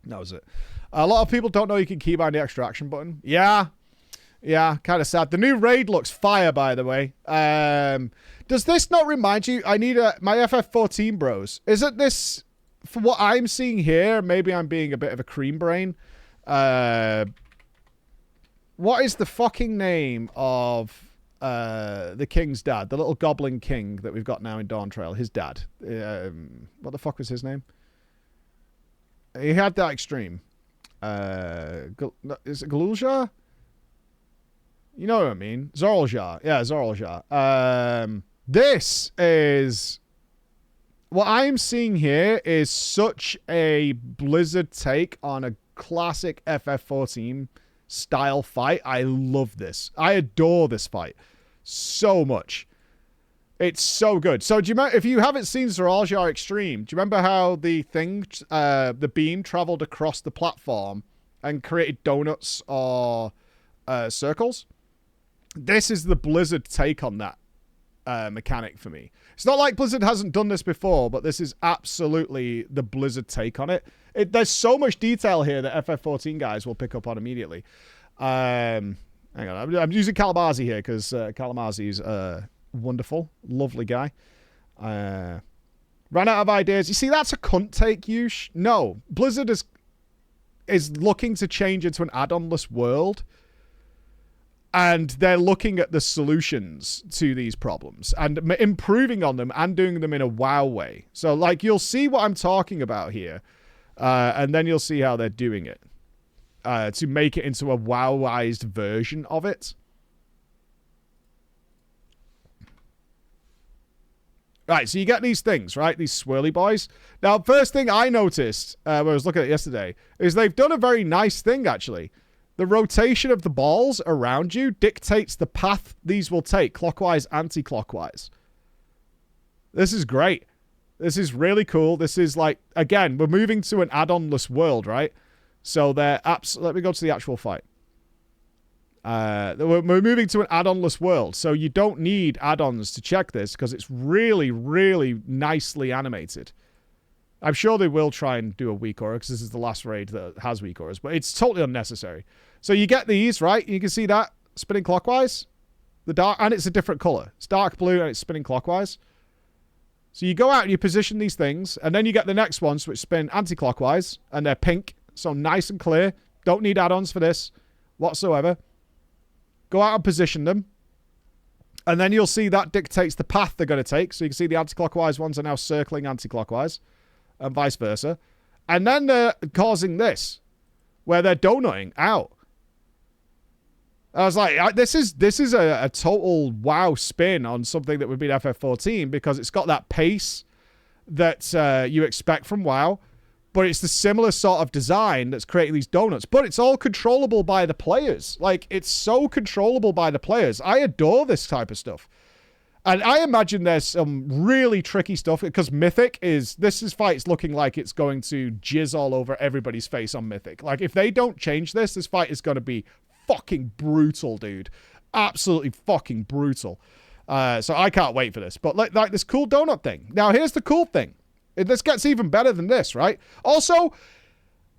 That was it. A lot of people don't know you can keybind the extraction button. Yeah, kind of sad. The new raid looks fire, by the way. Does this not remind you? I need my FF14 bros. Isn't this, for what I'm seeing here, maybe I'm being a bit of a cream brain. What is the fucking name of the king's dad? The little goblin king that we've got now in Dawn Trail. His dad. What the fuck was his name? He had that extreme. Is it Galulja? You know what I mean? Zorljar. Yeah, Zorljar. This is... What I'm seeing here is such a Blizzard take on a classic FF14 style fight. I love this. I adore this fight so much. It's so good. So do you remember, if you haven't seen Zorljar Extreme, do you remember how the thing, the beam traveled across the platform and created donuts or circles? This is the Blizzard take on that mechanic for me. It's not like Blizzard hasn't done this before, but this is absolutely the Blizzard take on it. There's so much detail here that FF14 guys will pick up on immediately. Hang on, I'm using Calamazi here because Calamazi's wonderful, lovely guy. Ran out of ideas. You see, that's a cunt take, Yush. No, Blizzard is looking to change into an add-onless world. And they're looking at the solutions to these problems and improving on them and doing them in a WoW way. So, like, you'll see what I'm talking about here. And then you'll see how they're doing it. To make it into a WoWized version of it. Right, so you get these things, right? These swirly boys. Now, first thing I noticed when I was looking at it yesterday is they've done a very nice thing, actually. The rotation of the balls around you dictates the path these will take, clockwise, anti-clockwise. This is great. This is really cool. This is like, again, we're moving to an add-onless world, right? So they're let me go to the actual fight. We're moving to an add-onless world, so you don't need add-ons to check this because it's really, really nicely animated. I'm sure they will try and do a weak aura because this is the last raid that has weak auras, but it's totally unnecessary. So you get these, right? You can see that spinning clockwise. The dark, and it's a different color. It's dark blue and it's spinning clockwise. So you go out and you position these things, and then you get the next ones which spin anti-clockwise, and they're pink, so nice and clear. Don't need add-ons for this whatsoever. Go out and position them. And then you'll see that dictates the path they're going to take. So you can see the anti-clockwise ones are now circling anti-clockwise. And vice versa. And then they're causing this. Where they're donutting out. I was like, this is a total WoW spin on something that would be FF14. Because it's got that pace that you expect from WoW. But it's the similar sort of design that's creating these donuts. But it's all controllable by the players. Like, it's so controllable by the players. I adore this type of stuff. And I imagine there's some really tricky stuff because Mythic this fight's looking like it's going to jizz all over everybody's face on Mythic. Like, if they don't change this fight is going to be fucking brutal, dude. Absolutely fucking brutal. So I can't wait for this. But like this cool donut thing. Now, here's the cool thing. This gets even better than this, right? Also,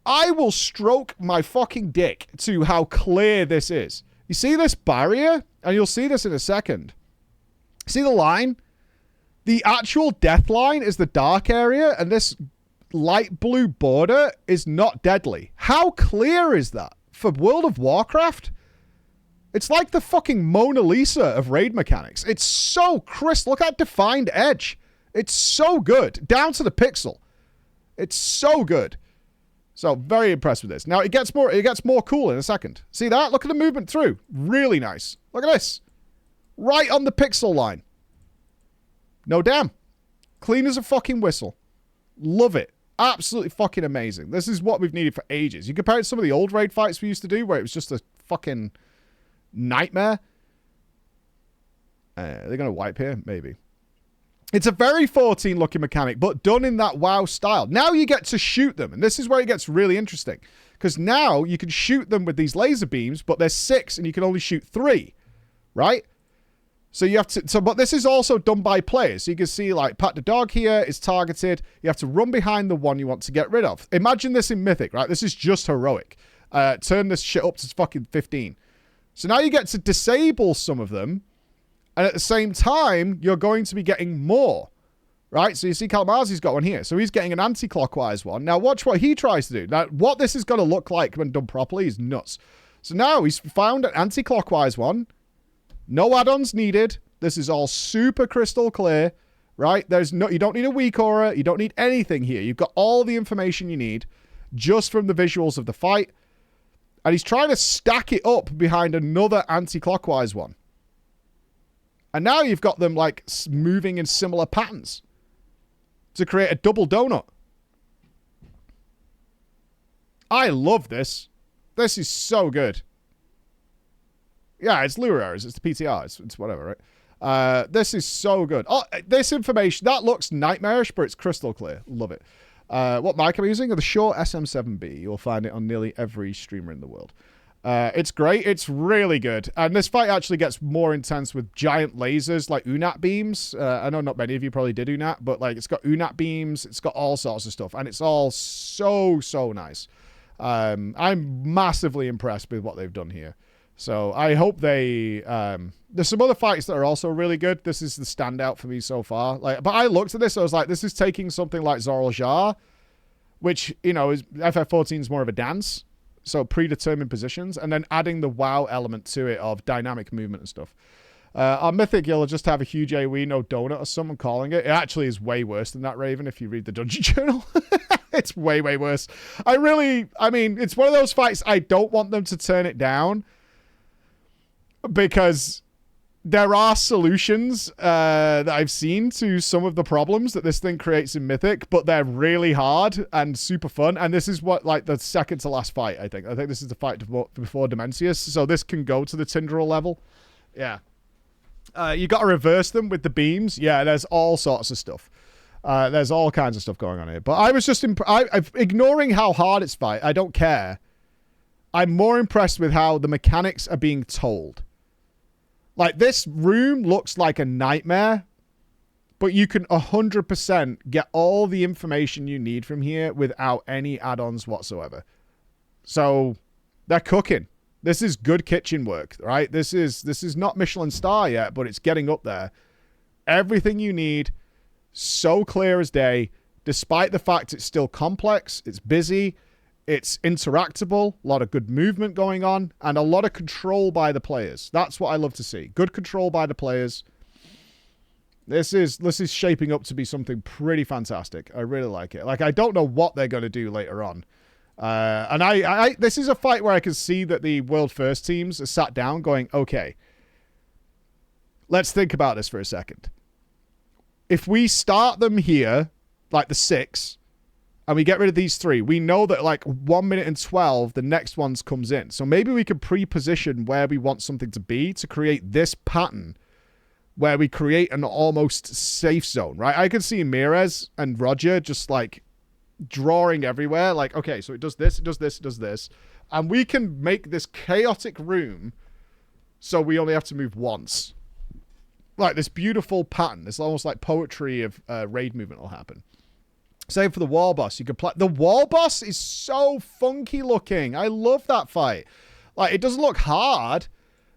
I will stroke my fucking dick to how clear this is. You see this barrier? And you'll see this in a second. See the line? The actual death line is the dark area, and this light blue border is not deadly. How clear is that? For World of Warcraft? It's like the fucking Mona Lisa of raid mechanics. It's so crisp. Look at that defined edge. It's so good. Down to the pixel. It's so good. So, very impressed with this. Now, it gets more cool in a second. See that? Look at the movement through. Really nice. Look at this. Right on the pixel line. No damn. Clean as a fucking whistle. Love it. Absolutely fucking amazing. This is what we've needed for ages. You compare it to some of the old raid fights we used to do where it was just a fucking nightmare. They're going to wipe here? Maybe. It's a very 14 looking mechanic, but done in that WoW style. Now you get to shoot them. And this is where it gets really interesting. Because now you can shoot them with these laser beams, but there's 6 and you can only shoot 3. Right? So you have to, but this is also done by players. So you can see like Pat the dog here is targeted. You have to run behind the one you want to get rid of. Imagine this in Mythic, right? This is just heroic. Turn this shit up to fucking 15. So now you get to disable some of them. And at the same time, you're going to be getting more, right? So you see Kalmazi's got one here. So he's getting an anti-clockwise one. Now watch what he tries to do. Now what this is going to look like when done properly is nuts. So now he's found an anti-clockwise one. No add-ons needed. This is all super crystal clear, right? You don't need a weak aura. You don't need anything here. You've got all the information you need just from the visuals of the fight. And he's trying to stack it up behind another anti-clockwise one. And now you've got them like moving in similar patterns to create a double donut. I love this. This is so good. Yeah, it's lure errors. It's the PTR. It's whatever, right? This is so good. Oh, this information, that looks nightmarish, but it's crystal clear. Love it. What mic am I using? The Shure SM7B. You'll find it on nearly every streamer in the world. It's great. It's really good. And this fight actually gets more intense with giant lasers like UNAT beams. I know not many of you probably did UNAT, but like it's got UNAT beams. It's got all sorts of stuff. And it's all so, so nice. I'm massively impressed with what they've done here. So I hope they... there's some other fights that are also really good. This is the standout for me so far. But I looked at this, I was like, this is taking something like Zoral Jar, which, is FF14 is more of a dance. So predetermined positions. And then adding the WoW element to it of dynamic movement and stuff. On Mythic, you'll just have a huge AoE, no donut, or someone calling it. It actually is way worse than that, Raven, if you read the Dungeon Journal. It's way, way worse. It's one of those fights I don't want them to turn it down. Because there are solutions that I've seen to some of the problems that this thing creates in Mythic, but they're really hard and super fun. And this is what, like, the second to last fight, I think. I think this is the fight before Dementius. So this can go to the Tindral level. Yeah. You got to reverse them with the beams. Yeah, there's all sorts of stuff. There's all kinds of stuff going on here. But I was just... ignoring how hard it's fight, I don't care. I'm more impressed with how the mechanics are being told. Like, this room looks like a nightmare, but you can 100% get all the information you need from here without any add-ons whatsoever. So, they're cooking. This is good kitchen work, right? This is not Michelin star yet, but it's getting up there. Everything you need, so clear as day, despite the fact it's still complex, it's busy, it's interactable, a lot of good movement going on, and a lot of control by the players. That's what I love to see. Good control by the players. This is shaping up to be something pretty fantastic. I really like it. Like, I don't know what they're going to do later on. And this is a fight where I can see that the World First teams are sat down going, okay, let's think about this for a second. If we start them here, like the 6... and we get rid of these 3, we know that like 1 minute and 12, the next ones comes in. So maybe we could pre-position where we want something to be to create this pattern where we create an almost safe zone, right? I can see Mirez and Roger just like drawing everywhere. Like, okay, so it does this, it does this, it does this. And we can make this chaotic room so we only have to move once. Like this beautiful pattern. It's almost like poetry of raid movement will happen. Same for the wall boss. You can play. The wall boss is so funky looking. I love that fight. Like, it doesn't look hard.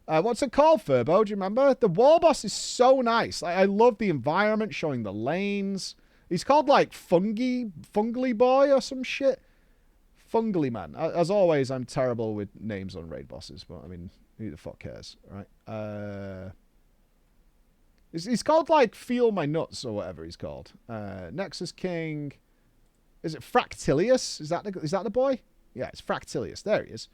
What's it called, Furbo? Do you remember? The wall boss is so nice. Like, I love the environment, showing the lanes. He's called like Fungly Boy or some shit. Fungly Man. As always, I'm terrible with names on raid bosses, but I mean, who the fuck cares, right? He's called like Feel My Nuts or whatever he's called. Nexus King. Is it Fractilius? Is that the boy? Yeah, it's Fractilius. There he is.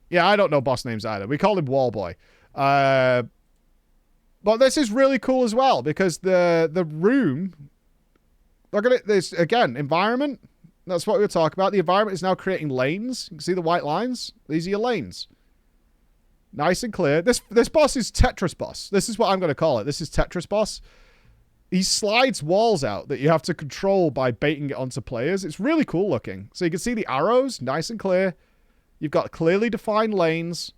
Yeah, I don't know boss names either. We call him Wall Boy. But this is really cool as well because the room. Look at it. This again, environment. That's what we were talking about. The environment is now creating lanes. You can see the white lines. These are your lanes. Nice and clear. This boss is Tetris boss. This is what I'm going to call it. This is Tetris boss. He slides walls out that you have to control by baiting it onto players. It's really cool looking. So you can see the arrows, nice and clear. You've got clearly defined lanes.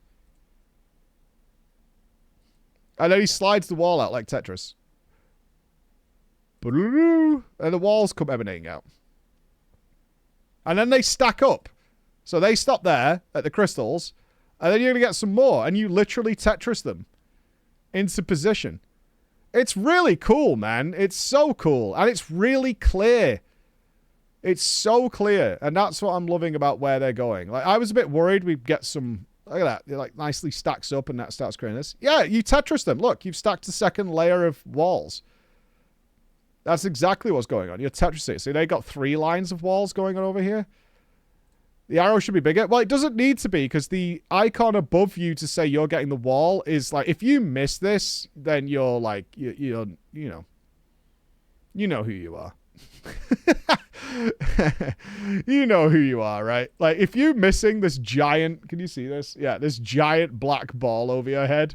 And then he slides the wall out like Tetris. And the walls come emanating out. And then they stack up. So they stop there at the crystals. And then you're going to get some more. And you literally Tetris them into position. It's really cool, man. It's so cool. And it's really clear. It's so clear. And that's what I'm loving about where they're going. Like, I was a bit worried we'd get some... Look at that. It like nicely stacks up and that starts creating this. Yeah, you Tetris them. Look, you've stacked a second layer of walls. That's exactly what's going on. You're Tetrising it. So they got 3 lines of walls going on over here. The arrow should be bigger. Well, it doesn't need to be because the icon above you to say you're getting the wall is like, if you miss this, then you're like, you know who you are. You know who you are, right? Like, if you're missing this giant, can you see this? Yeah, this giant black ball over your head,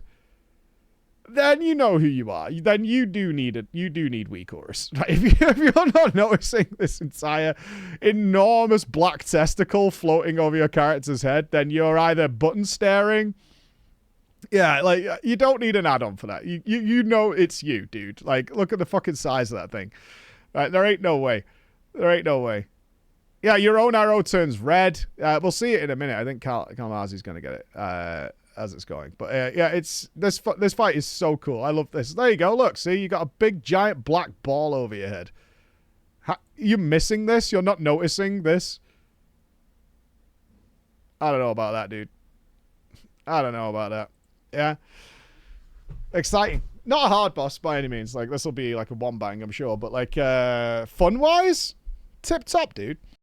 then you know who you are. Then you do need it. You do need weak auras. Like, if you're not noticing this entire enormous black testicle floating over your character's head, then you're either button staring. Yeah, like, you don't need an add-on for that. You know it's you, dude. Like, look at the fucking size of that thing. Right, there ain't no way. There ain't no way. Yeah, your own arrow turns red. We'll see it in a minute. I think Kalmazi's going to get it as it's going. But yeah, it's this fight is so cool. I love this. There you go. Look, see, you got a big giant black ball over your head. You're missing this? You're not noticing this? I don't know about that, dude. I don't know about that. Yeah. Exciting. Not a hard boss by any means. Like, this will be like a one bang, I'm sure. But like, fun-wise, tip top, dude.